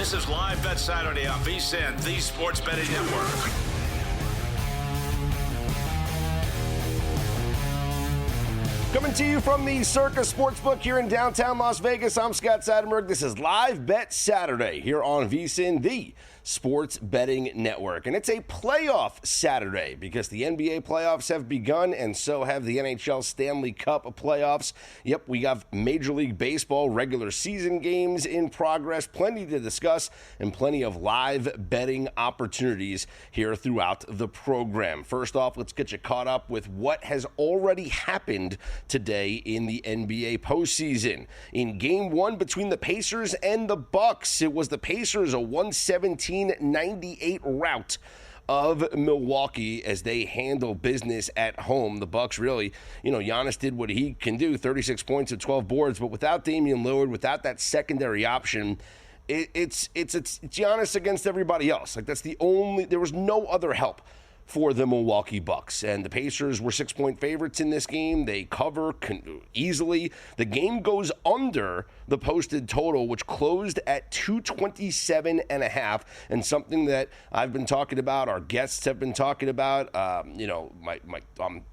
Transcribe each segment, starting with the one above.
This is Live Bet Saturday on VSiN, the Sports Betting Network. Coming to you from the Circus Sportsbook here in downtown Las Vegas, I'm Scott Seidenberg. This is Live Bet Saturday here on VSiN, the Sports Betting Network. And it's a playoff Saturday because the NBA playoffs have begun and so have the NHL Stanley Cup playoffs. Yep, we have Major League Baseball regular season games in progress, plenty to discuss, and plenty of live betting opportunities here throughout the program. First off, let's get you caught up with what has already happened today in the NBA postseason. In game one between the Pacers and the Bucks, it was the Pacers, a 117-98 rout of Milwaukee as they handle business at home. The Bucks really, Giannis did what he can do, 36 points and 12 boards, but without Damian Lillard, without that secondary option, it's Giannis against everybody else. Like there was no other help for the Milwaukee Bucks. And the Pacers were 6-point favorites in this game. They cover easily. The game goes under the posted total, which closed at 227.5. And something that I've been talking about, our guests have been talking about, my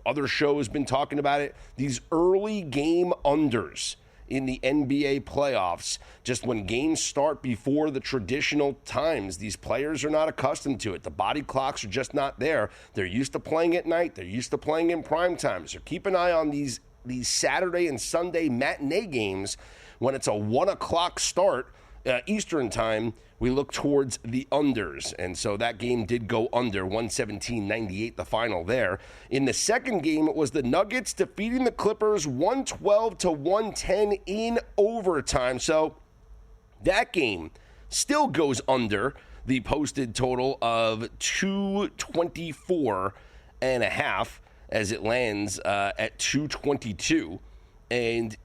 other show has been talking about it. These early game unders in the NBA playoffs, just when games start before the traditional times, these players are not accustomed to it. The body clocks are just not there. They're used to playing at night. They're used to playing in prime time. So keep an eye on these Saturday and Sunday matinee games. When it's a 1 o'clock start Eastern time, we look towards the unders. And so that game did go under, 117-98 the final there. In the second game, it was the Nuggets defeating the Clippers 112-110 in overtime. So that game still goes under the posted total of 224.5 as it lands at 222. And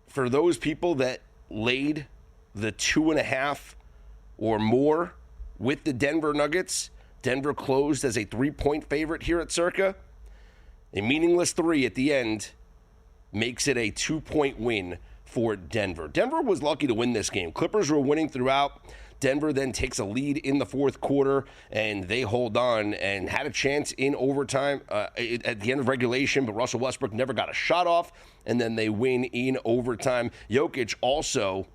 for those people that laid the 2.5 or more with the Denver Nuggets, Denver closed as a 3-point favorite here at Circa. A meaningless 3 at the end makes it a 2-point win for Denver. Denver was lucky to win this game. Clippers were winning throughout. Denver then takes a lead in the fourth quarter, and they hold on and had a chance in overtime at the end of regulation, but Russell Westbrook never got a shot off, and then they win in overtime. Jokic also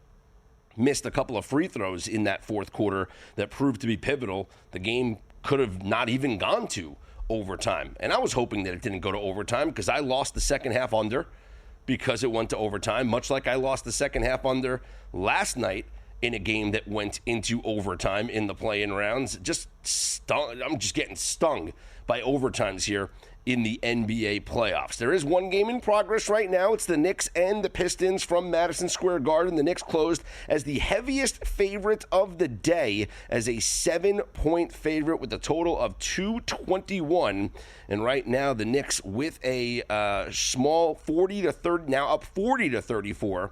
missed a couple of free throws in that fourth quarter that proved to be pivotal. The game could have not even gone to overtime. And I was hoping that it didn't go to overtime because I lost the second half under because it went to overtime, much like I lost the second half under last night in a game that went into overtime in the play-in rounds. I'm just getting stung by overtimes here in the NBA playoffs. There is one game in progress right now. It's the Knicks and the Pistons from Madison Square Garden. The Knicks closed as the heaviest favorite of the day as a 7-point favorite with a total of 221. And right now the Knicks with a small 40-30, now up 40-34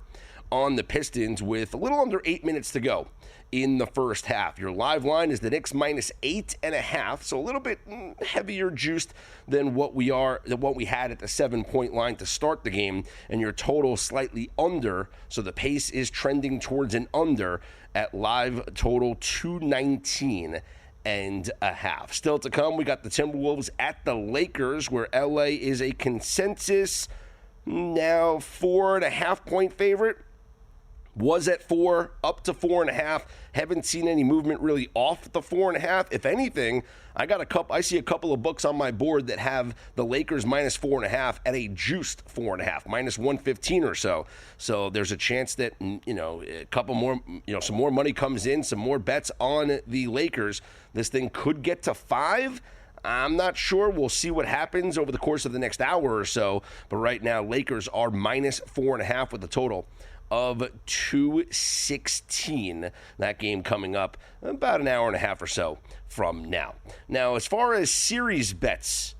on the Pistons with a little under 8 minutes to go in the first half. Your live line is the Knicks minus 8.5, so a little bit heavier juiced than what we had at the 7-point line to start the game, and your total slightly under, so the pace is trending towards an under at live total 219.5. Still to come, we got the Timberwolves at the Lakers, where LA is a consensus now 4.5-point favorite. Was at 4, up to 4.5. Haven't seen any movement really off the 4.5. If anything, I see a couple of books on my board that have the Lakers minus 4.5 at a juiced 4.5, minus 115 or so. So there's a chance that a couple more, some more money comes in, some more bets on the Lakers. This thing could get to 5. I'm not sure. We'll see what happens over the course of the next hour or so. But right now, Lakers are minus 4.5 with a total of 216. That game coming up about an hour and a half or so from now. Now, as far as series bets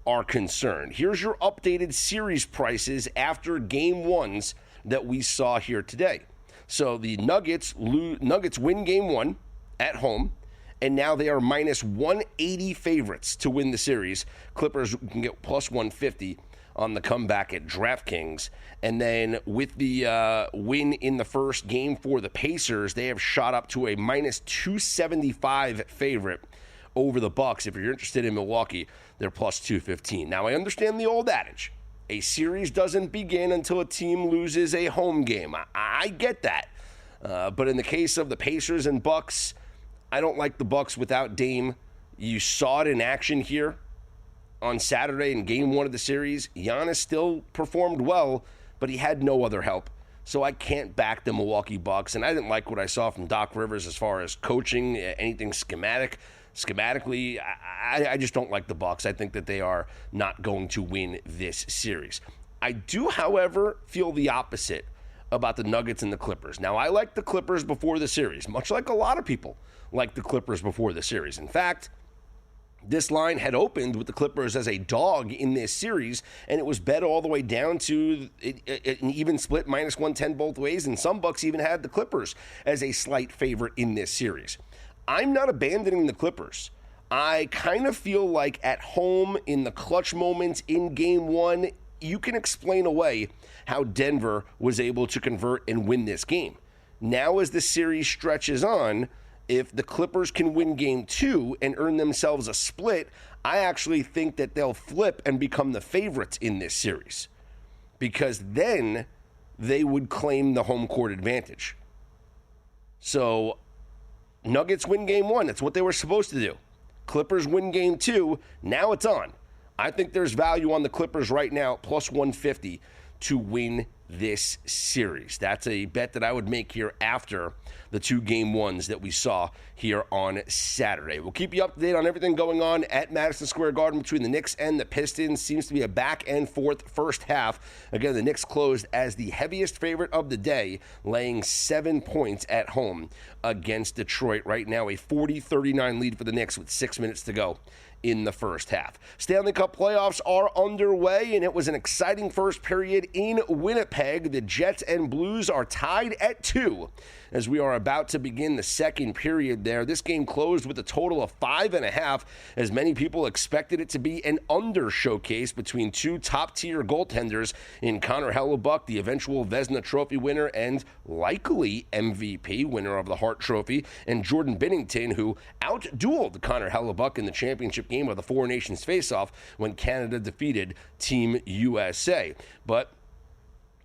are concerned, here's your updated series prices after game ones that we saw here today. So the Nuggets win game one at home, and now they are minus 180 favorites to win the series. Clippers can get plus 150. on the comeback at DraftKings. And then with the win in the first game for the Pacers, they have shot up to a minus 275 favorite over the Bucks. If you're interested in Milwaukee, they're plus 215. Now, I understand the old adage. A series doesn't begin until a team loses a home game. I get that. But in the case of the Pacers and Bucks, I don't like the Bucks without Dame. You saw it in action here on Saturday in game one of the series. Giannis still performed well, but he had no other help. So I can't back the Milwaukee Bucks. And I didn't like what I saw from Doc Rivers as far as coaching, anything schematically. I just don't like the Bucks. I think that they are not going to win this series. I do, however, feel the opposite about the Nuggets and the Clippers. Now, I like the Clippers before the series, much like a lot of people like the Clippers before the series. In fact, this line had opened with the Clippers as a dog in this series, and it was bet all the way down to an even split, minus 110 both ways, and some books even had the Clippers as a slight favorite in this series. I'm not abandoning the Clippers. I kind of feel like at home in the clutch moments in game one, you can explain away how Denver was able to convert and win this game. Now as the series stretches on, if the Clippers can win game two and earn themselves a split, I actually think that they'll flip and become the favorites in this series, because then they would claim the home court advantage. So Nuggets win game one. That's what they were supposed to do. Clippers win game two. Now it's on. I think there's value on the Clippers right now, plus 150 to win this series. That's a bet that I would make here after the two game ones that we saw here on Saturday. We'll keep you up to date on everything going on at Madison Square Garden between the Knicks and the Pistons. Seems to be a back and forth first half. Again, the Knicks closed as the heaviest favorite of the day, laying 7 points at home against Detroit. Right now, a 40-39 lead for the Knicks with 6 minutes to go in the first half. Stanley Cup playoffs are underway, and it was an exciting first period in Winnipeg. The Jets and Blues are tied at 2 as we are about to begin the second period there. This game closed with a total of 5.5, as many people expected it to be an under showcase between two top-tier goaltenders in Connor Hellebuck, the eventual Vezina Trophy winner and likely MVP, winner of the Hart Trophy, and Jordan Binnington, who out-dueled Connor Hellebuck in the championship game of the Four Nations face-off when Canada defeated Team USA. But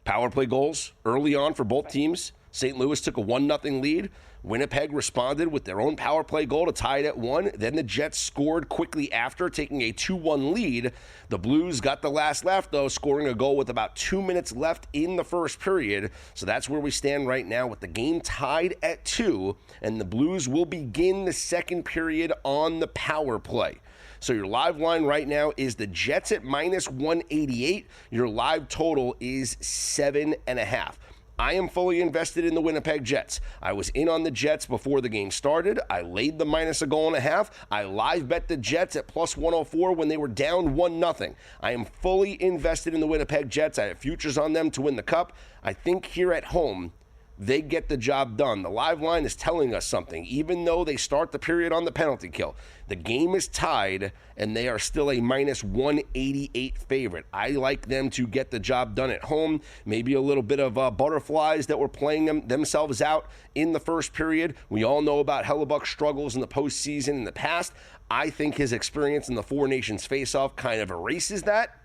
power play goals early on for both teams. St. Louis took a 1-0 lead. Winnipeg responded with their own power play goal to tie it at 1. Then the Jets scored quickly after, taking a 2-1 lead. The Blues got the last laugh, though, scoring a goal with about 2 minutes left in the first period. So that's where we stand right now with the game tied at 2. And the Blues will begin the second period on the power play. So your live line right now is the Jets at minus 188. Your live total is 7.5. I am fully invested in the Winnipeg Jets. I was in on the Jets before the game started. I laid the minus a goal and a half. I live bet the Jets at plus 104 when they were down 1-0. I am fully invested in the Winnipeg Jets. I have futures on them to win the Cup. I think here at home, they get the job done. The live line is telling us something. Even though they start the period on the penalty kill, the game is tied, and they are still a minus 188 favorite. I like them to get the job done at home. Maybe a little bit of butterflies that were playing themselves out in the first period. We all know about Hellebuck's struggles in the postseason in the past. I think his experience in the Four Nations face-off kind of erases that,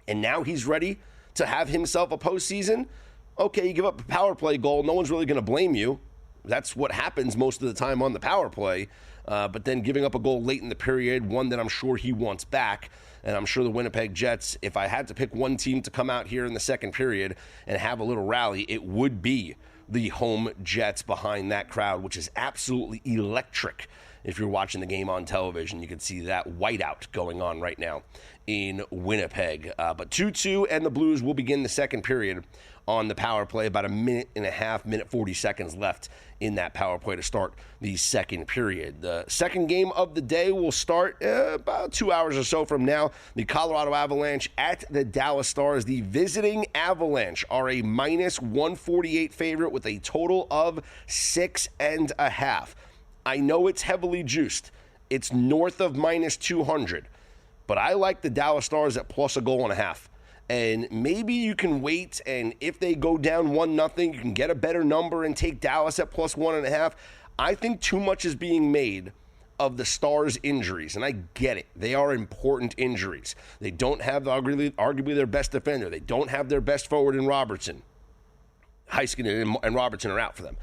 and now he's ready to have himself a postseason. Okay, you give up a power play goal, no one's really going to blame you. That's what happens most of the time on the power play. But then giving up a goal late in the period, one that I'm sure he wants back. And I'm sure the Winnipeg Jets, if I had to pick one team to come out here in the second period and have a little rally, it would be the home Jets behind that crowd, which is absolutely electric. If you're watching the game on television, you can see that whiteout going on right now in Winnipeg. But 2-2, and the Blues will begin the second period on the power play. About a minute and a half, minute 40 seconds left in that power play to start the second period. The second game of the day will start about 2 hours or so from now. The Colorado Avalanche at the Dallas Stars. The visiting Avalanche are a minus 148 favorite with a total of 6.5. I know it's heavily juiced. It's north of minus 200. but I like the Dallas Stars at plus a goal and a half. And maybe you can wait, and if they go down 1-0, you can get a better number and take Dallas at plus 1.5. I think too much is being made of the Stars' injuries, and I get it. They are important injuries. They don't have arguably their best defender. They don't have their best forward in Robertson. Heiskanen and Robertson are out for them.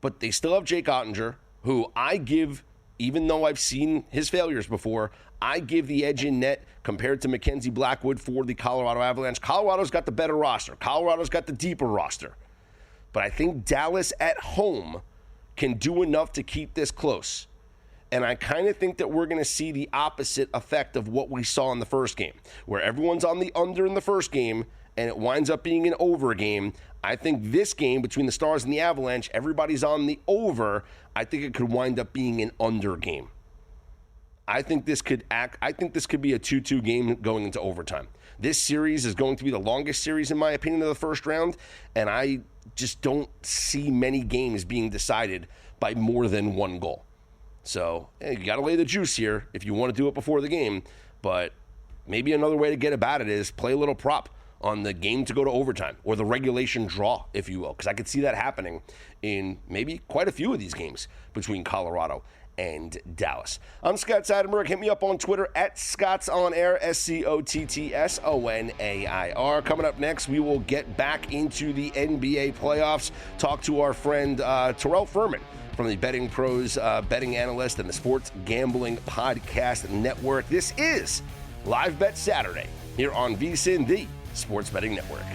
But they still have Jake Ottinger, who I give, even though I've seen his failures before, I give the edge in net compared to Mackenzie Blackwood for the Colorado Avalanche. Colorado's got the better roster. Colorado's got the deeper roster. But I think Dallas at home can do enough to keep this close. And I kind of think that we're going to see the opposite effect of what we saw in the first game, where everyone's on the under in the first game and it winds up being an over game. I think this game between the Stars and the Avalanche, everybody's on the over. I think it could wind up being an under game. I think this could be a 2-2 game going into overtime. This series is going to be the longest series, in my opinion, of the first round, and I just don't see many games being decided by more than one goal. So you got to lay the juice here if you want to do it before the game, but maybe another way to get about it is play a little prop on the game to go to overtime, or the regulation draw, if you will, because I could see that happening in maybe quite a few of these games between Colorado and Dallas. I'm Scott Seidenberg. Hit me up on Twitter at ScottsOnAir, ScottsOnair. Coming up next, we will get back into the NBA playoffs, talk to our friend Terrell Furman from the Betting Pros betting analyst and the Sports Gambling Podcast Network. This is Live Bet Saturday here on VSiN, the Sports Betting Network.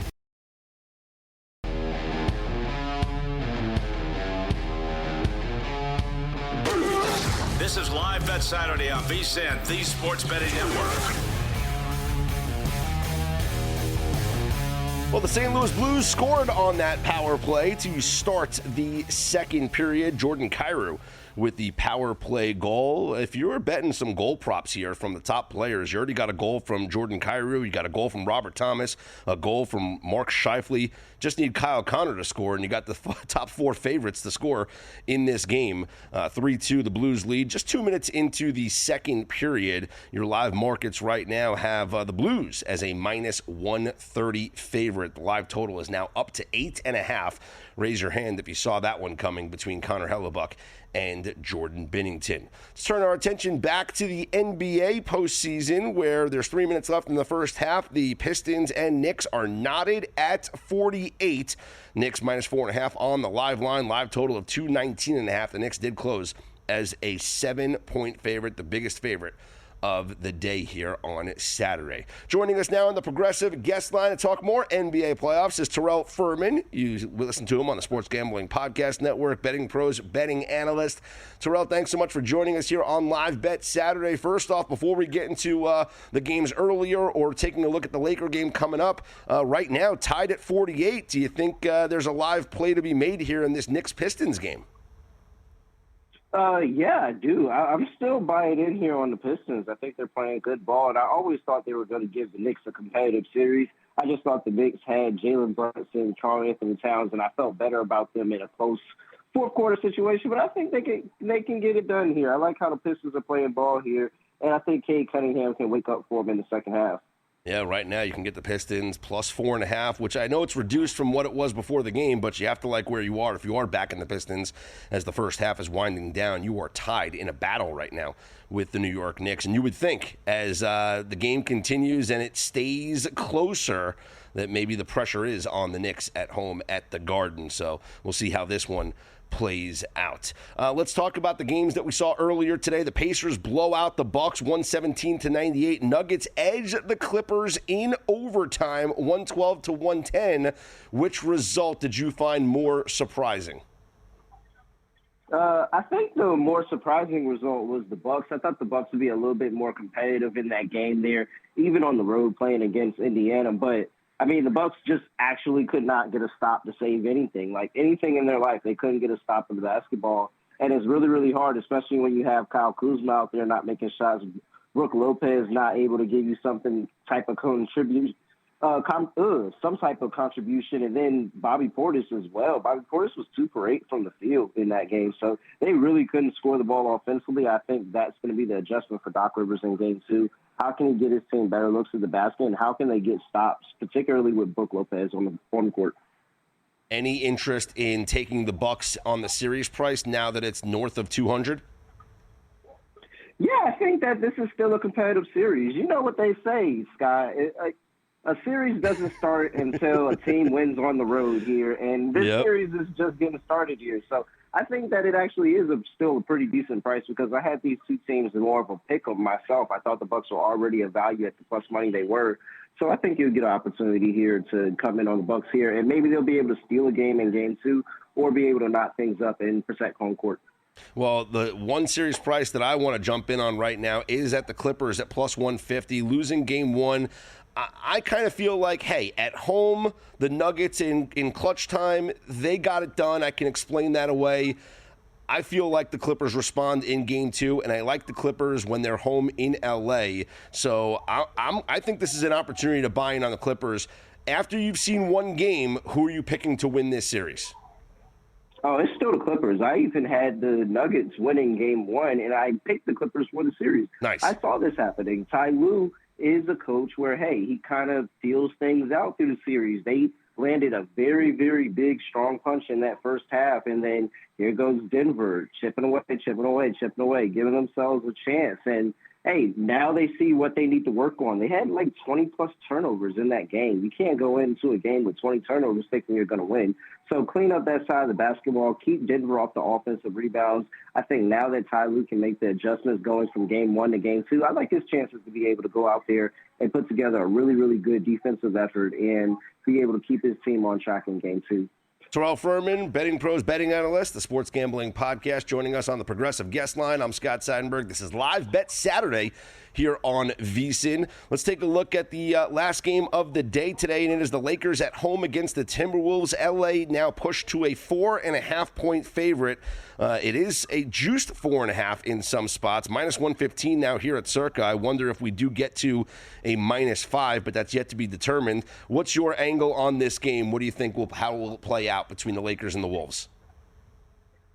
This is Live Bet Saturday on VSiN, the Sports Betting Network. Well, the St. Louis Blues scored on that power play to start the second period. Jordan Kyrou with the power play goal. If you were betting some goal props here from the top players, you already got a goal from Jordan Kyrou, you got a goal from Robert Thomas, a goal from Mark Scheifele. Just need Kyle Connor to score, and you got the top four favorites to score in this game. 3-2, the Blues lead. Just 2 minutes into the second period, your live markets right now have the Blues as a minus 130 favorite. The live total is now up to 8.5. Raise your hand if you saw that one coming between Connor Hellebuck and Jordan Binnington. Let's turn our attention back to the NBA postseason, where there's 3 minutes left in the first half. The Pistons and Knicks are knotted at 48. Knicks minus 4.5 on the live line. Live total of 219.5. The Knicks did close as a 7-point favorite, the biggest favorite of the day here on Saturday. Joining us now on the Progressive guest line to talk more NBA playoffs is Terrell Furman. You listen to him on the Sports Gambling Podcast Network, Betting Pros betting analyst. Terrell, thanks so much for joining us here on Live Bet Saturday. First off, before we get into the games earlier or taking a look at the Laker game coming up, right now tied at 48, do you think there's a live play to be made here in this Knicks-Pistons game? Yeah, I do. I'm still buying in here on the Pistons. I think they're playing good ball, and I always thought they were going to give the Knicks a competitive series. I just thought the Knicks had Jalen Brunson, Karl Anthony Towns, and I felt better about them in a close fourth-quarter situation. But I think they can get it done here. I like how the Pistons are playing ball here, and I think Cade Cunningham can wake up for them in the second half. Yeah, right now you can get the Pistons plus 4.5, which I know it's reduced from what it was before the game, but you have to like where you are. If you are back in the Pistons as the first half is winding down, you are tied in a battle right now with the New York Knicks. And you would think as the game continues and it stays closer that maybe the pressure is on the Knicks at home at the Garden. So we'll see how this one plays out. Let's talk about the games that we saw earlier today. The Pacers blow out the Bucks 117-98. Nuggets edge the Clippers in overtime 112-110. Which result did you find more surprising? I think the more surprising result was the Bucks. I thought the Bucks would be a little bit more competitive in that game there, even on the road playing against Indiana. But I mean, the Bucks just actually could not get a stop to save anything. Like anything in their life, they couldn't get a stop in the basketball. And it's really, really hard, especially when you have Kyle Kuzma out there not making shots, Brook Lopez not able to give you something type of contribution some type of contribution, and then Bobby Portis as well. Bobby Portis was 2 for 8 from the field in that game, so they really couldn't score the ball offensively. I think that's going to be the adjustment for Doc Rivers in Game 2. How can he get his team better looks at the basket, and how can they get stops, particularly with Brook Lopez on the court? Any interest in taking the Bucks on the series price now that it's north of 200? Yeah, I think that this is still a competitive series. You know what they say, Scott. A series doesn't start until a team wins on the road here, and this series is just getting started here. So I think that it actually is still a pretty decent price because I had these two teams in more of a pick 'em myself. I thought the Bucks were already a value at the plus money they were. So I think you'll get an opportunity here to come in on the Bucks here, and maybe they'll be able to steal a game in Game 2 or be able to knock things up and protect home court. Well, the one series price that I want to jump in on right now is at the Clippers at plus 150, losing Game 1. I kind of feel like, hey, at home, the Nuggets in clutch time, they got it done. I can explain that away. I feel like the Clippers respond in Game 2, and I like the Clippers when they're home in L.A. So I think this is an opportunity to buy in on the Clippers. After you've seen one game, who are you picking to win this series? Oh, it's still the Clippers. I even had the Nuggets winning Game 1, and I picked the Clippers for the series. Nice. I saw this happening. Ty Lue is a coach where, hey, he kind of feels things out through the series. They landed a very, very big, strong punch in that first half, and then here goes Denver, chipping away, giving themselves a chance. And, hey, now they see what they need to work on. They had like 20-plus turnovers in that game. You can't go into a game with 20 turnovers thinking you're going to win. So clean up that side of the basketball, keep Denver off the offensive rebounds. I think now that Ty Lue can make the adjustments going from Game 1 to Game 2, I like his chances to be able to go out there and put together a really, really good defensive effort and be able to keep his team on track in Game 2. Terrell Furman, Betting Pros Betting Analyst, the Sports Gambling Podcast, joining us on the Progressive Guest Line. I'm Scott Seidenberg. This is Live Bet Saturday here on VSiN. Let's take a look at the last game of the day today, and it is the Lakers at home against the Timberwolves. LA now pushed to a 4.5-point favorite. It is a juiced 4.5 in some spots. Minus 115 now here at Circa. I wonder if we do get to a -5, but that's yet to be determined. What's your angle on this game? What do you think how will it play out between the Lakers and the Wolves?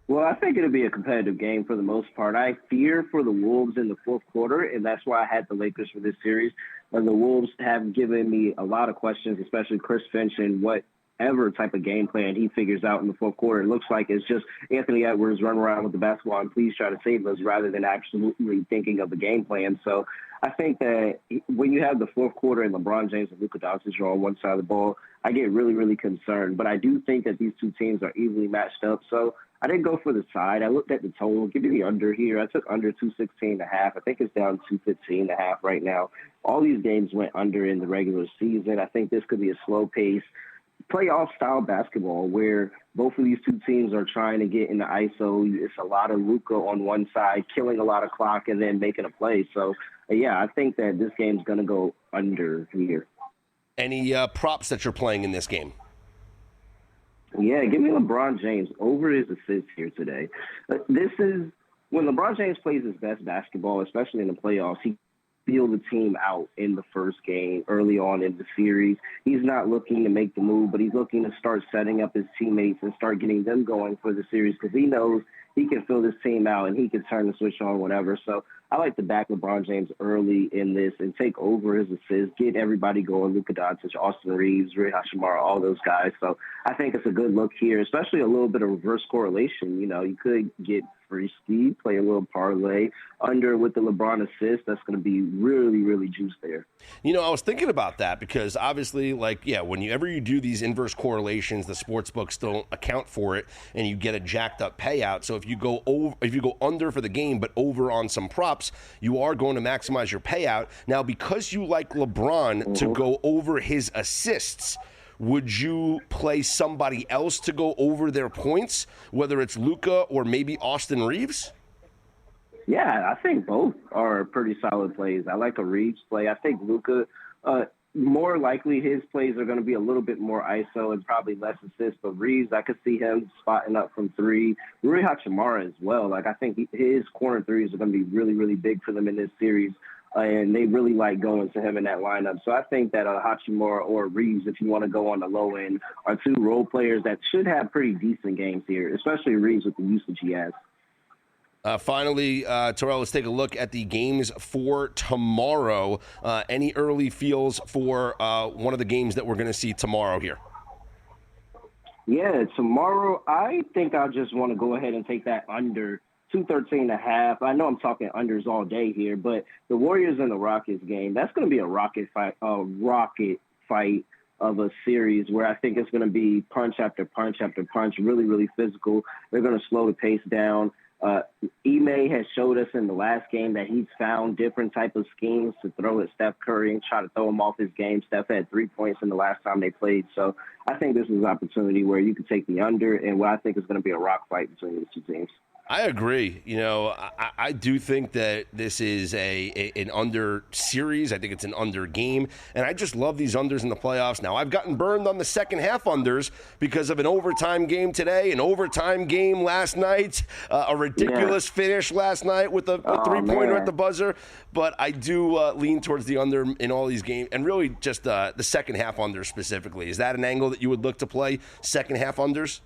Well, I think it'll be a competitive game for the most part. I fear for the Wolves in the fourth quarter, and that's why I had the Lakers for this series. And the Wolves have given me a lot of questions, especially Chris Finch and whatever type of game plan he figures out in the fourth quarter. It looks like it's just Anthony Edwards running around with the basketball and please try to save us rather than absolutely thinking of a game plan. So I think that when you have the fourth quarter and LeBron James and Luka Doncic are on one side of the ball, I get really, really concerned. But I do think that these two teams are evenly matched up. So I didn't go for the side. I looked at the total. Give me the under here. I took under 216.5. I think it's down 215.5 right now. All these games went under in the regular season. I think this could be a slow pace playoff-style basketball where both of these two teams are trying to get in the ISO. It's a lot of Luka on one side, killing a lot of clock, and then making a play. So, yeah, I think that this game's going to go under here. Any props that you're playing in this game? Yeah, give me LeBron James over his assists here today. This is when LeBron James plays his best basketball, especially in the playoffs. He feel the team out in the first game early on in the series. He's not looking to make the move, but he's looking to start setting up his teammates and start getting them going for the series because he knows he can fill this team out and he can turn the switch on whatever. So I like to back LeBron James early in this and take over his assists, get everybody going, Luka Doncic, Austin Reeves, Rui Hachimura, all those guys. So I think it's a good look here, especially a little bit of reverse correlation. You know, you could get free speed, play a little parlay under with the LeBron assist. That's going to be really, really juiced there. You know, I was thinking about that because obviously, whenever you do these inverse correlations, the sports books don't account for it, and you get a jacked up payout. So if you go under for the game but over on some props, you are going to maximize your payout. Now, because you like LeBron to go over his assists, would you play somebody else to go over their points, whether it's Luka or maybe Austin Reeves? Yeah, I think both are pretty solid plays. I like a Reeves play. I think Luka, more likely his plays are going to be a little bit more ISO and probably less assists. But Reeves, I could see him spotting up from three. Rui Hachimura as well. I think his corner threes are going to be really, really big for them in this series. and they really like going to him in that lineup. So I think that Hachimura or Reeves, if you want to go on the low end, are two role players that should have pretty decent games here, especially Reeves with the usage he has. Finally, Terrell, let's take a look at the games for tomorrow. Any early feels for one of the games that we're going to see tomorrow here? Yeah, tomorrow, I think I just want to go ahead and take that under 213.5. I know I'm talking unders all day here, but the Warriors and the Rockets game, that's going to be a rocket fight of a series where I think it's going to be punch after punch after punch, really, really physical. They're going to slow the pace down. Ime has showed us in the last game that he's found different type of schemes to throw at Steph Curry and try to throw him off his game. Steph had 3 points in the last time they played. So I think this is an opportunity where you can take the under and what I think is going to be a rock fight between these two teams. I agree. I do think that this is an under series. I think it's an under game. And I just love these unders in the playoffs. Now, I've gotten burned on the second half unders because of an overtime game today, an overtime game last night, a ridiculous finish last night with a three-pointer at the buzzer. But I do lean towards the under in all these games, and really just the second half unders specifically. Is that an angle that you would look to play, second half unders?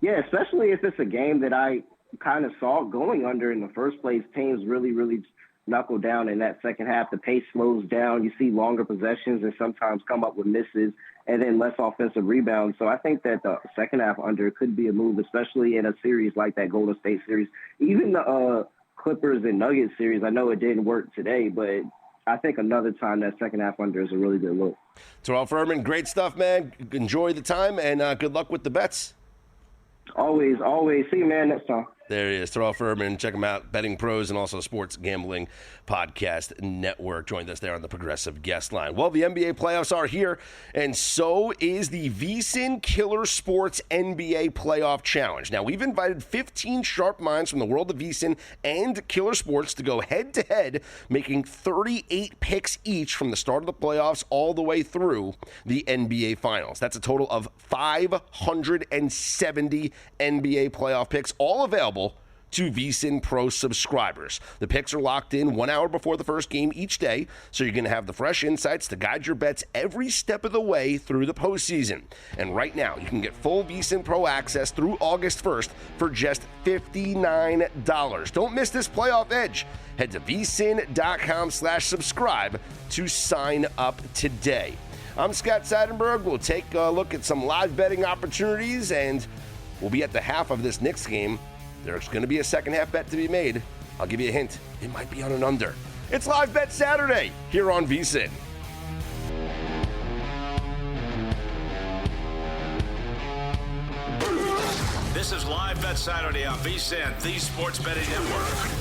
Yeah, especially if it's a game that I kind of saw going under in the first place. Teams really, really knuckle down in that second half. The pace slows down. You see longer possessions and sometimes come up with misses and then less offensive rebounds. So I think that the second half under could be a move, especially in a series like that Golden State series. Even the Clippers and Nuggets series, I know it didn't work today, but I think another time that second half under is a really good look. Terrell Furman, great stuff, man. Enjoy the time, and good luck with the bets. Always. See you, man, next time. There he is, Terrell Furman. Check him out, Betting Pros and also Sports Gambling Podcast Network. Joined us there on the Progressive Guest Line. Well, the NBA playoffs are here, and so is the VSiN Killer Sports NBA Playoff Challenge. Now, we've invited 15 sharp minds from the world of VSiN and Killer Sports to go head-to-head, making 38 picks each from the start of the playoffs all the way through the NBA Finals. That's a total of 570 NBA playoff picks, all available to VSiN Pro subscribers. The picks are locked in 1 hour before the first game each day, so you're going to have the fresh insights to guide your bets every step of the way through the postseason. And right now, you can get full VSiN Pro access through August 1st for just $59. Don't miss this playoff edge. Head to vsin.com/subscribe to sign up today. I'm Scott Seidenberg. We'll take a look at some live betting opportunities, and we'll be at the half of this Knicks game. There's going to be a second half bet to be made. I'll give you a hint. It might be on an under. It's Live Bet Saturday here on VSiN. This is Live Bet Saturday on VSiN, the Sports Betting Network.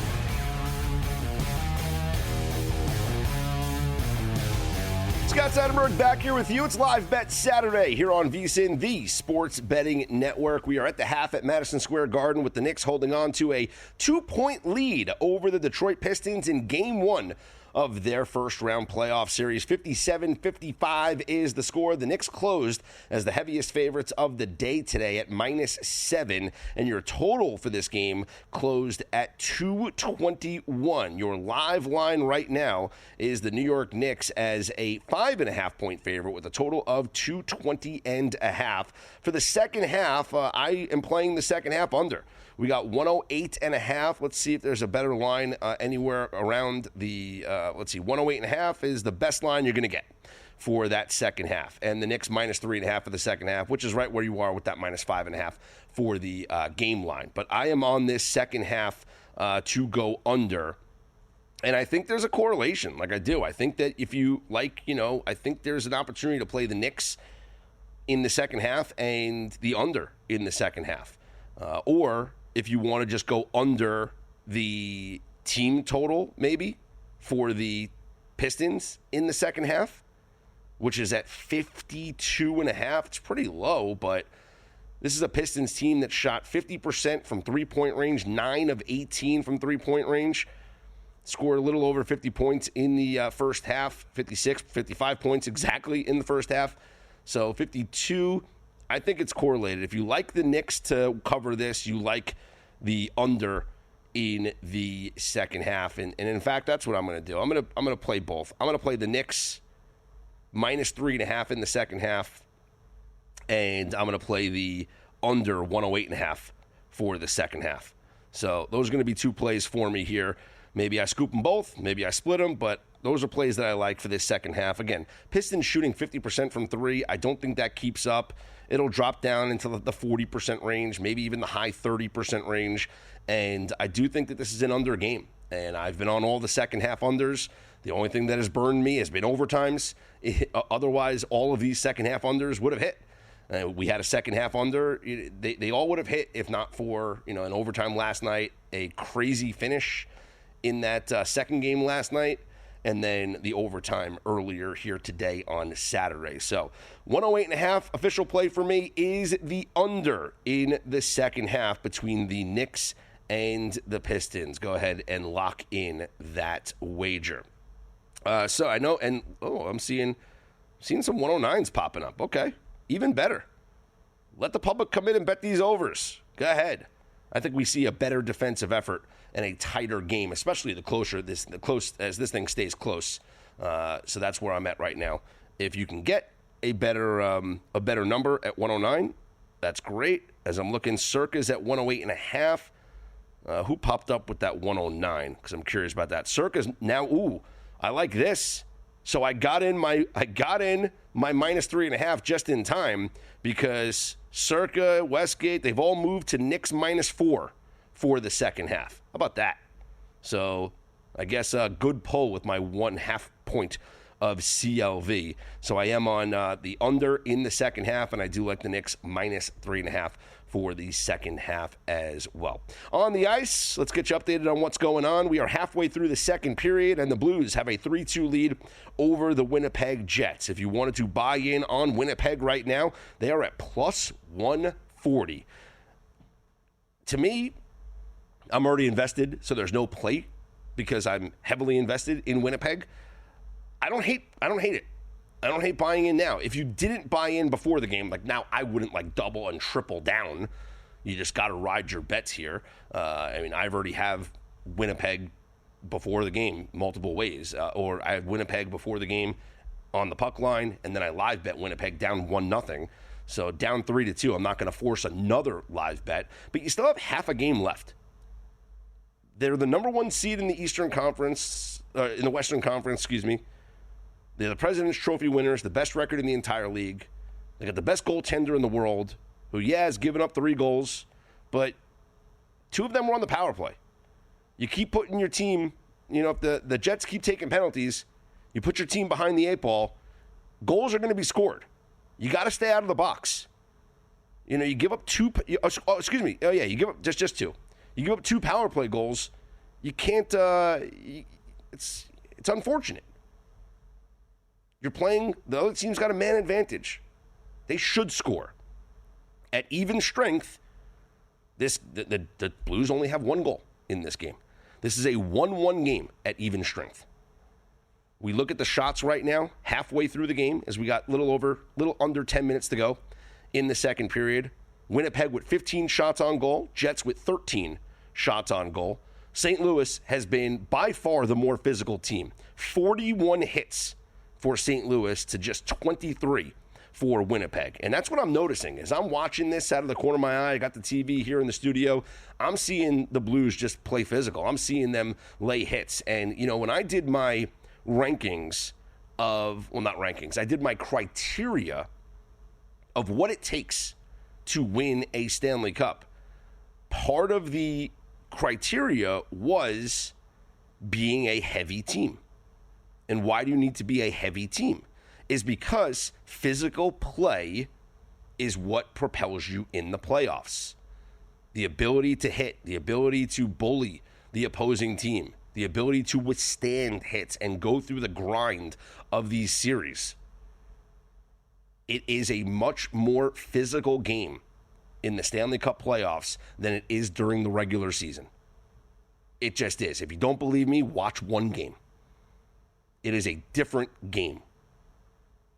Scott Seidenberg back here with you. It's Live Bet Saturday here on VSiN, the Sports Betting Network. We are at the half at Madison Square Garden with the Knicks holding on to a 2-point lead over the Detroit Pistons in Game 1 of their first-round playoff series. 57-55 is the score. The Knicks closed as the heaviest favorites of the day today at -7, and your total for this game closed at 221. Your live line right now is the New York Knicks as a 5.5-point favorite with a total of 220.5. For the second half, I am playing the second half under. We got 108.5. Let's see if there's a better line anywhere around the, 108.5 is the best line you're going to get for that second half. And the Knicks -3.5 for the second half, which is right where you are with that -5.5 for the game line. But I am on this second half to go under. And I think there's a correlation, like I do. I think that if you like, I think there's an opportunity to play the Knicks in the second half and the under in the second half. Or if you want to just go under the team total, maybe, for the Pistons in the second half, which is at 52.5. It's pretty low, but this is a Pistons team that shot 50% from three-point range, 9 of 18 from three-point range, scored a little over 50 points in the first half, 56, 55 points exactly in the first half. So 52, I think it's correlated. If you like the Knicks to cover this, you like the under in the second half. And in fact, that's what I'm going to do. I'm going to play both. I'm going to play the Knicks minus 3.5 in the second half, and I'm going to play the under 108.5 for the second half. So those are going to be two plays for me here. Maybe I scoop them both, maybe I split them, but those are plays that I like for this second half. Again, Pistons shooting 50% from three. I don't think that keeps up. It'll drop down into the 40% range, maybe even the high 30% range. And I do think that this is an under game. And I've been on all the second half unders. The only thing that has burned me has been overtimes. Otherwise, all of these second half unders would have hit. We had a second half under. They all would have hit if not for an overtime last night, a crazy finish in that second game last night, and then the overtime earlier here today on Saturday. So 108.5 official play for me is the under in the second half between the Knicks and the Pistons. Go ahead and lock in that wager. So I know, and I'm seeing some 109s popping up. Okay, even better. Let the public come in and bet these overs. Go ahead. I think we see a better defensive effort and a tighter game, especially the closer as this thing stays close. So that's where I'm at right now. If you can get a better number at 109, that's great. As I'm looking, Circa's at 108.5. Who popped up with that 109? Because I'm curious about that. Circa's now. I like this. So I got in my minus 3.5 just in time because Circa, Westgate, they've all moved to Knicks minus 4 for the second half. How about that? So I guess a good pull with my 1/2 point of CLV. So I am on the under in the second half, and I do like the Knicks minus 3.5 for the second half as well. On the ice, let's get you updated on what's going on. We are halfway through the second period, and the Blues have a 3-2 lead over the Winnipeg Jets. If you wanted to buy in on Winnipeg right now, they are at plus 140. To me, I'm already invested, so there's no play because I'm heavily invested in Winnipeg. I don't hate it. I don't hate buying in now. If you didn't buy in before the game, like now I wouldn't double and triple down. You just got to ride your bets here. I've already have Winnipeg before the game multiple ways, or I have Winnipeg before the game on the puck line, and then I live bet Winnipeg down 1-0. So down 3-2, I'm not going to force another live bet, but you still have half a game left. They're the number one seed in the Eastern Conference, in the Western Conference, excuse me. They're the President's Trophy winners, the best record in the entire league. They got the best goaltender in the world, who, has given up 3 goals, but 2 of them were on the power play. You keep putting your team, if the Jets keep taking penalties, you put your team behind the 8 ball, goals are going to be scored. You got to stay out of the box. You give up 2, you give up just 2. You give up 2 power play goals, you can't, it's unfortunate. You're playing, the other team's got a man advantage. They should score. At even strength, the Blues only have 1 goal in this game. This is a 1-1 game at even strength. We look at the shots right now, halfway through the game, as we got little under 10 minutes to go in the second period. Winnipeg with 15 shots on goal, Jets with 13 shots on goal. St. Louis has been by far the more physical team. 41 hits for St. Louis to just 23 for Winnipeg. And that's what I'm noticing as I'm watching this out of the corner of my eye. I got the TV here in the studio. I'm seeing the Blues just play physical. I'm seeing them lay hits. And, when I did my rankings I did my criteria of what it takes to win a Stanley Cup. Part of the criteria was being a heavy team. And why do you need to be a heavy team? Is because physical play is what propels you in the playoffs. The ability to hit, the ability to bully the opposing team, the ability to withstand hits and go through the grind of these series. It is a much more physical game in the Stanley Cup playoffs than it is during the regular season. It just is. If you don't believe me, watch one game. It is a different game.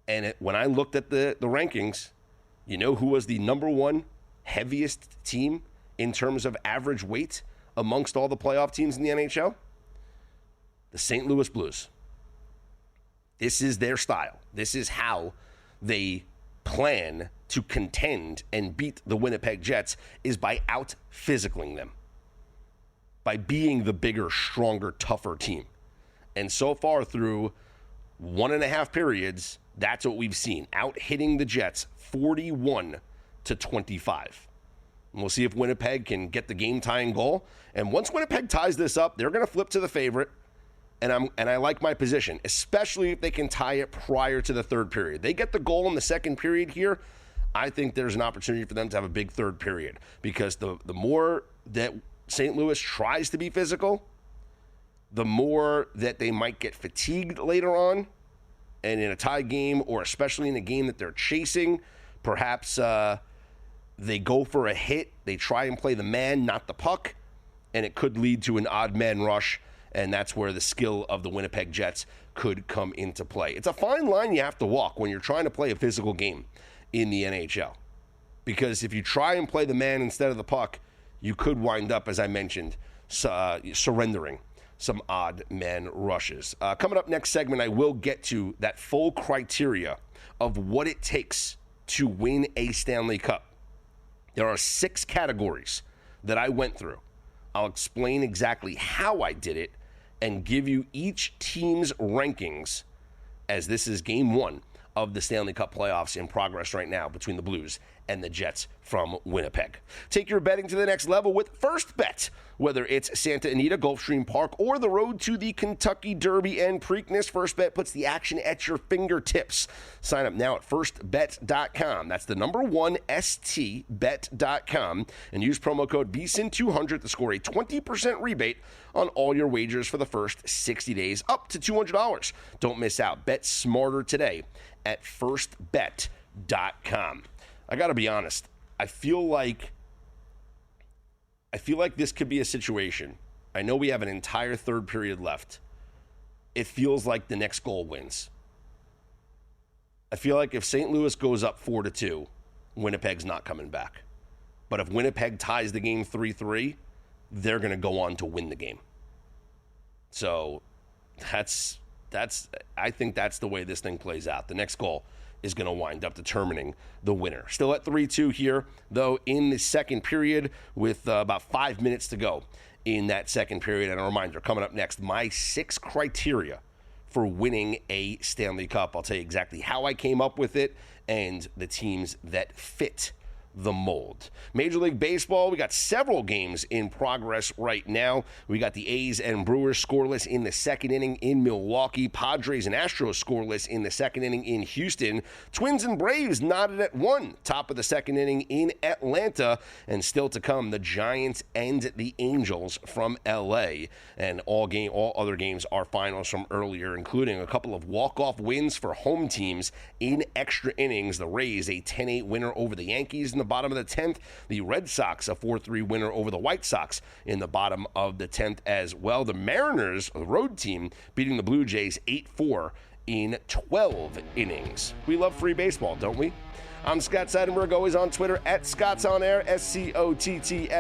And when I looked at the rankings, who was the number 1 heaviest team in terms of average weight amongst all the playoff teams in the NHL? The St. Louis Blues. This is their style. This is how they plan to contend and beat the Winnipeg Jets, is by out-physicaling them, by being the bigger, stronger, tougher team. And so far through 1.5 periods, that's what we've seen. Out-hitting the Jets 41-25. And we'll see if Winnipeg can get the game-tying goal. And once Winnipeg ties this up, they're going to flip to the favorite. And I like my position, especially if they can tie it prior to the third period. They get the goal in the second period here, I think there's an opportunity for them to have a big third period, because the more that St. Louis tries to be physical, the more that they might get fatigued later on. And in a tie game, or especially in a game that they're chasing, perhaps they go for a hit. They try and play the man, not the puck, and it could lead to an odd man rush, and that's where the skill of the Winnipeg Jets could come into play. It's a fine line you have to walk when you're trying to play a physical game in the NHL, because if you try and play the man instead of the puck, you could wind up, as I mentioned, surrendering some odd man rushes. Coming up next segment, I will get to that full criteria of what it takes to win a Stanley Cup. There are 6 categories that I went through. I'll explain exactly how I did it and give you each team's rankings, as this is game 1 of the Stanley Cup playoffs in progress right now between the Blues and the Jets from Winnipeg. Take your betting to the next level with First Bet. Whether it's Santa Anita, Gulfstream Park, or the road to the Kentucky Derby and Preakness, First Bet puts the action at your fingertips. Sign up now at firstbet.com. That's the number 1, stbet.com, and use promo code VSIN200 to score a 20% rebate on all your wagers for the first 60 days, up to $200. Don't miss out. Bet smarter today at firstbet.com. I got to be honest. I feel like this could be a situation. I know we have an entire third period left. It feels like the next goal wins. I feel like if St. Louis goes up 4-2, Winnipeg's not coming back. But if Winnipeg ties the game 3-3, they're going to go on to win the game. So I think that's the way this thing plays out. The next goal is going to wind up determining the winner. Still at 3-2 here, though, in the second period, with about 5 minutes to go in that second period. And a reminder, coming up next, my 6 criteria for winning a Stanley Cup. I'll tell you exactly how I came up with it and the teams that fit the mold. Major League Baseball, we got several games in progress right now. We got the A's and Brewers scoreless in the second inning in Milwaukee. Padres and Astros scoreless in the second inning in Houston. Twins and Braves knotted at 1, top of the second inning in Atlanta. And still to come, the Giants and the Angels from LA. And all other games are finals from earlier, including a couple of walk-off wins for home teams in extra innings. The Rays, a 10-8 winner over the Yankees in the bottom of the 10th. The Red Sox, a 4-3 winner over the White Sox in the bottom of the 10th as well. The Mariners, the road team, beating the Blue Jays 8-4 in 12 innings. We love free baseball, don't we? I'm Scott Seidenberg, always on Twitter at ScottsOnAir, SCOTTSONAIR.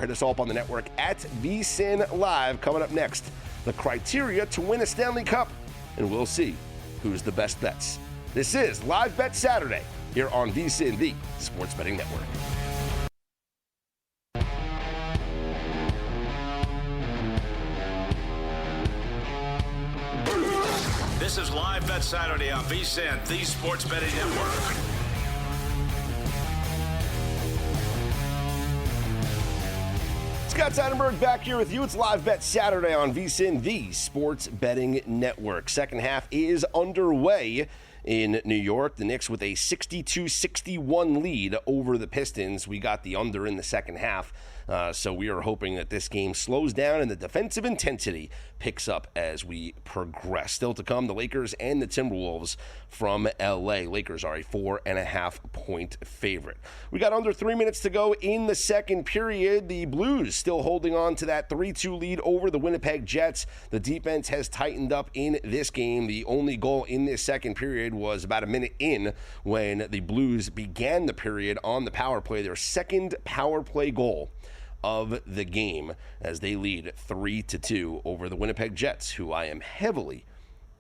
Hit us all up on the network at VSIN Live. Coming up next, the criteria to win a Stanley Cup, and we'll see who's the best bets. This is Live Bet Saturday here on VSIN, the Sports Betting Network. This is Live Bet Saturday on VSIN, the Sports Betting Network. Scott Seidenberg back here with you. It's Live Bet Saturday on VSIN, the Sports Betting Network. Second half is underway in New York. The Knicks with a 62-61 lead over the Pistons. We got the under in the second half. So we are hoping that this game slows down and the defensive intensity picks up as we progress. Still to come, the Lakers and the Timberwolves from LA. Lakers are a 4.5-point favorite. We got under 3 minutes to go in the second period. The Blues still holding on to that 3-2 lead over the Winnipeg Jets. The defense has tightened up in this game. The only goal in this second period was about a minute in when the Blues began the period on the power play. Their second power play goal of the game as they lead 3-2 over the Winnipeg Jets, who I am heavily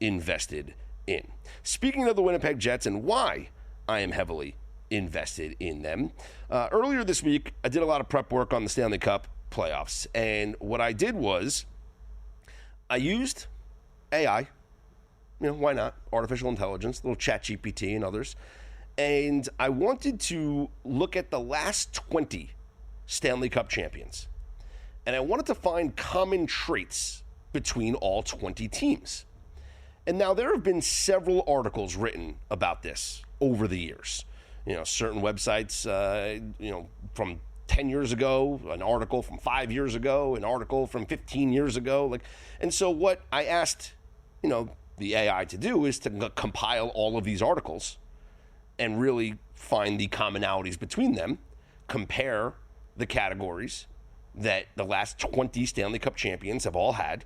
invested in. Speaking of the Winnipeg Jets and why I am heavily invested in them, earlier this week I did a lot of prep work on the Stanley Cup playoffs, and what I did was I used AI, why not? Artificial intelligence, little ChatGPT and others. And I wanted to look at the last 20 Stanley Cup champions. And I wanted to find common traits between all 20 teams. And now there have been several articles written about this over the years. Certain websites, from 10 years ago, an article from 5 years ago, an article from 15 years ago. And so what I asked, the AI to do is to compile all of these articles and really find the commonalities between them, compare the categories that the last 20 Stanley Cup champions have all had,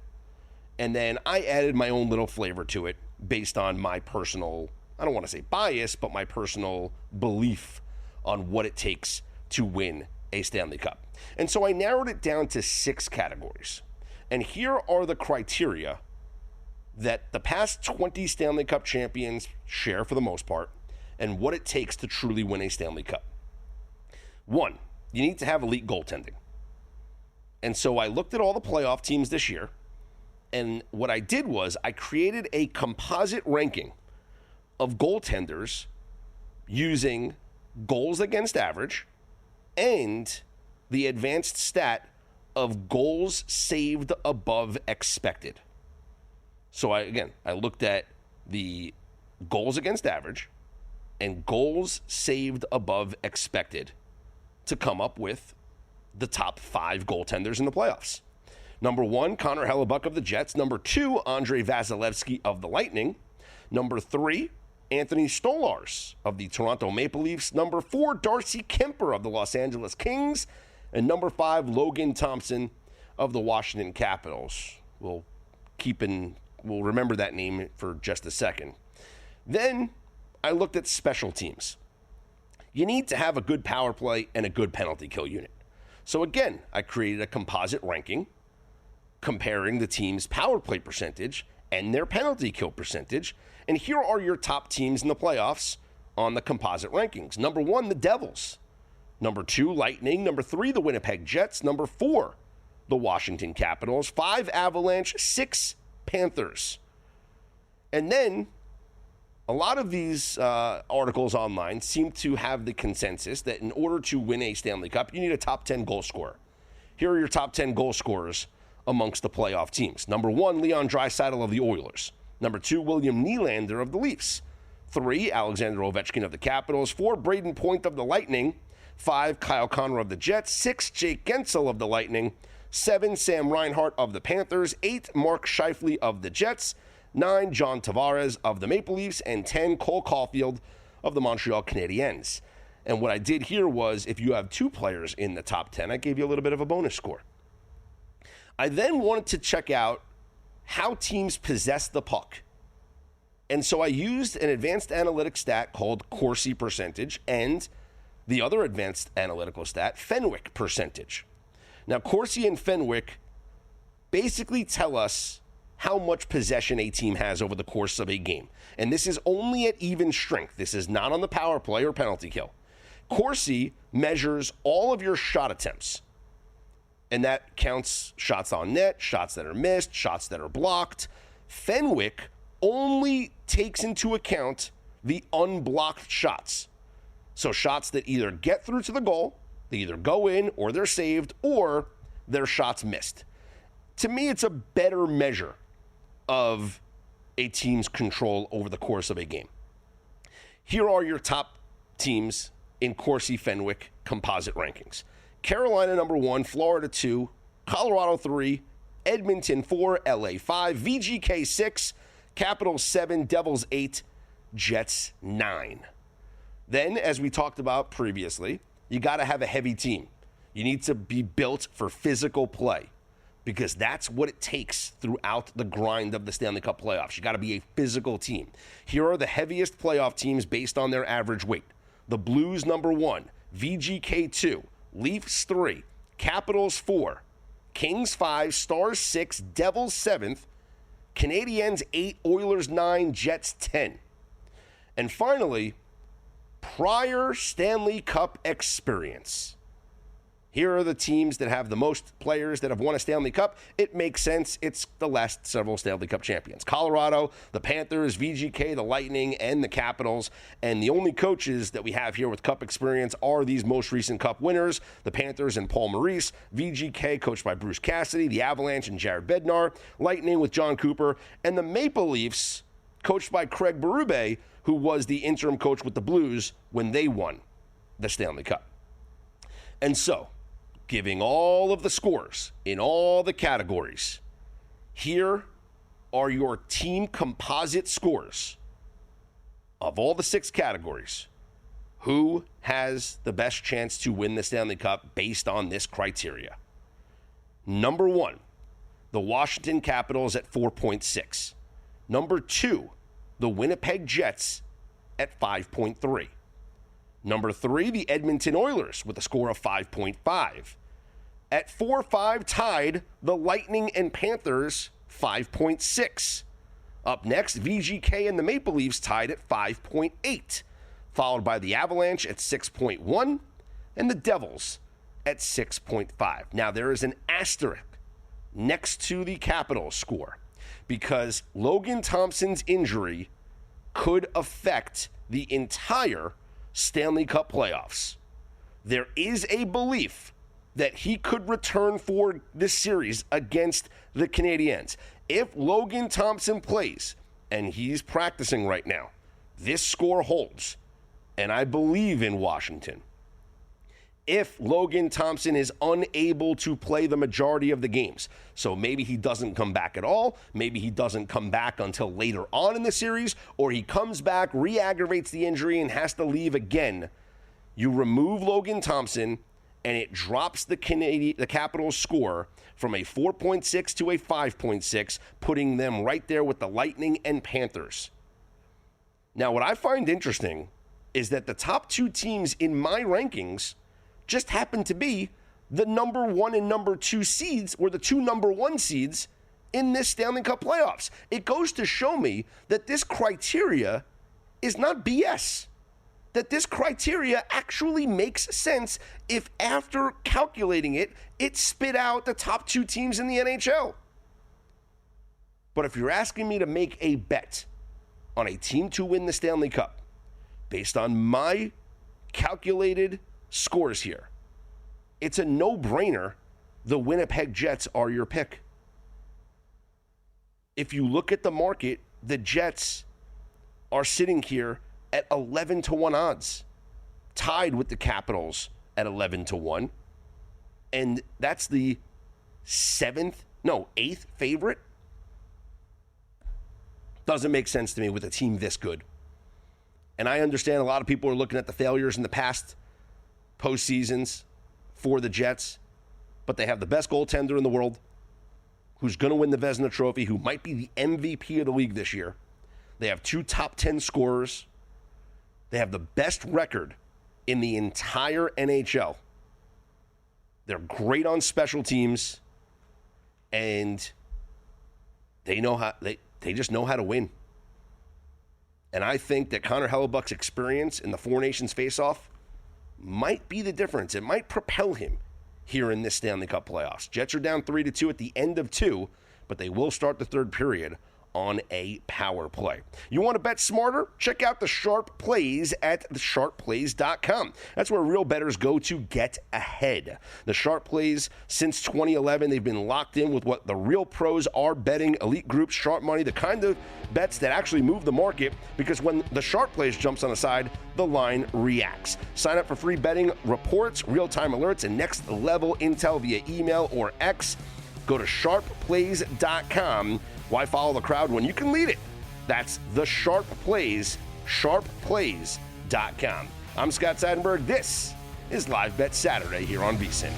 and then I added my own little flavor to it based on my personal, I don't want to say bias, but my personal belief on what it takes to win a Stanley Cup. And so I narrowed it down to 6 categories. And here are the criteria that the past 20 Stanley Cup champions share for the most part, and what it takes to truly win a Stanley Cup. 1, you need to have elite goaltending. And so I looked at all the playoff teams this year, and what I did was I created a composite ranking of goaltenders using goals against average and the advanced stat of goals saved above expected. So I looked at the goals against average and goals saved above expected to come up with the top 5 goaltenders in the playoffs. Number 1, Connor Hellebuck of the Jets. Number 2, Andrei Vasilevsky of the Lightning. Number 3, Anthony Stolarz of the Toronto Maple Leafs. Number 4, Darcy Kemper of the Los Angeles Kings. And number 5, Logan Thompson of the Washington Capitals. We'll remember that name for just a second. Then I looked at special teams. You need to have a good power play and a good penalty kill unit. So again, I created a composite ranking comparing the team's power play percentage and their penalty kill percentage. And here are your top teams in the playoffs on the composite rankings. Number 1, the Devils. Number 2, Lightning. Number 3, the Winnipeg Jets. Number 4, the Washington Capitals. 5, Avalanche. 6, Panthers. And then a lot of these articles online seem to have the consensus that in order to win a Stanley Cup, you need a top 10 goal scorer. Here are your top 10 goal scorers amongst the playoff teams. Number 1, Leon Draisaitl of the Oilers. Number 2, William Nylander of the Leafs. 3, Alexander Ovechkin of the Capitals. 4, Braden Point of the Lightning. 5, Kyle Connor of the Jets. 6, Jake Gensel of the Lightning. 7, Sam Reinhart of the Panthers. 8, Mark Scheifele of the Jets. 9, John Tavares of the Maple Leafs. And 10, Cole Caulfield of the Montreal Canadiens. And what I did here was, if you have 2 players in the top 10, I gave you a little bit of a bonus score. I then wanted to check out how teams possess the puck. And so I used an advanced analytic stat called Corsi percentage and the other advanced analytical stat, Fenwick percentage. Now, Corsi and Fenwick basically tell us how much possession a team has over the course of a game. And this is only at even strength. This is not on the power play or penalty kill. Corsi measures all of your shot attempts. And that counts shots on net, shots that are missed, shots that are blocked. Fenwick only takes into account the unblocked shots. So shots that either get through to the goal, they either go in or they're saved, or their shots missed. To me, it's a better measure of a team's control over the course of a game. Here are your top teams in Corsi Fenwick composite rankings. Carolina number 1, Florida 2, Colorado 3, Edmonton 4, LA 5, VGK 6, Capitals 7, Devils 8, Jets 9. Then, as we talked about previously, you got to have a heavy team. You need to be built for physical play because that's what it takes throughout the grind of the Stanley Cup playoffs. You got to be a physical team. Here are the heaviest playoff teams based on their average weight. The Blues number 1, VGK 2, Leafs 3, Capitals 4, Kings 5, Stars 6, Devils 7th, Canadiens 8, Oilers 9, Jets 10. And finally, prior Stanley Cup experience. Here are the teams that have the most players that have won a Stanley Cup. It makes sense. It's the last several Stanley Cup champions. Colorado, the Panthers, VGK, the Lightning, and the Capitals. And the only coaches that we have here with Cup experience are these most recent Cup winners, the Panthers and Paul Maurice, VGK coached by Bruce Cassidy, the Avalanche and Jared Bednar, Lightning with John Cooper, and the Maple Leafs coached by Craig Berube, who was the interim coach with the Blues when they won the Stanley Cup. And so, giving all of the scores in all the categories, here are your team composite scores of all the 6 categories. Who has the best chance to win the Stanley Cup based on this criteria? Number 1, the Washington Capitals at 4.6. Number 2, the Winnipeg Jets at 5.3. Number 3, the Edmonton Oilers with a score of 5.5. At 4-5, tied the Lightning and Panthers, 5.6. Up next, VGK and the Maple Leafs tied at 5.8, followed by the Avalanche at 6.1 and the Devils at 6.5. Now, there is an asterisk next to the Capitals score because Logan Thompson's injury could affect the entire Stanley Cup playoffs. There is a belief that he could return for this series against the Canadiens. If Logan Thompson plays, and he's practicing right now, this score holds, and I believe in Washington. If Logan Thompson is unable to play the majority of the games, so maybe he doesn't come back at all, maybe he doesn't come back until later on in the series, or he comes back, re-aggravates the injury, and has to leave again, you remove Logan Thompson, and it drops the Capitals score from a 4.6 to a 5.6, putting them right there with the Lightning and Panthers. Now, what I find interesting is that the top 2 teams in my rankings just happen to be the number 1 and number 2 seeds, or the 2 number 1 seeds in this Stanley Cup playoffs. It goes to show me that this criteria is not BS. That this criteria actually makes sense if after calculating it, it spit out the top 2 teams in the NHL. But if you're asking me to make a bet on a team to win the Stanley Cup, based on my calculated scores here, it's a no-brainer. The Winnipeg Jets are your pick. If you look at the market, the Jets are sitting here at 11-1 odds, tied with the Capitals at 11-1, and that's the 8th favorite. Doesn't make sense to me with a team this good. And I understand a lot of people are looking at the failures in the past postseasons for the Jets, but they have the best goaltender in the world, who's going to win the Vezina Trophy, who might be the MVP of the league this year. They have 2 top 10 scorers. They have the best record in the entire NHL. They're great on special teams, and they just know how to win. And I think that Connor Hellebuck's experience in the Four Nations face-off might be the difference. It might propel him here in this Stanley Cup playoffs. Jets are down 3-2 at the end of 2, but they will start the third period on a power play. You want to bet smarter? Check out the Sharp Plays at thesharpplays.com. That's where real bettors go to get ahead. The Sharp Plays, since 2011, they've been locked in with what the real pros are betting, elite groups, sharp money, the kind of bets that actually move the market, because when the Sharp Plays jumps on the side, the line reacts. Sign up for free betting reports, real-time alerts, and next-level intel via email or X. Go to sharpplays.com. Why follow the crowd when you can lead it? That's the Sharp Plays, sharpplays.com. I'm Scott Seidenberg. This is Live Bet Saturday here on VSiN.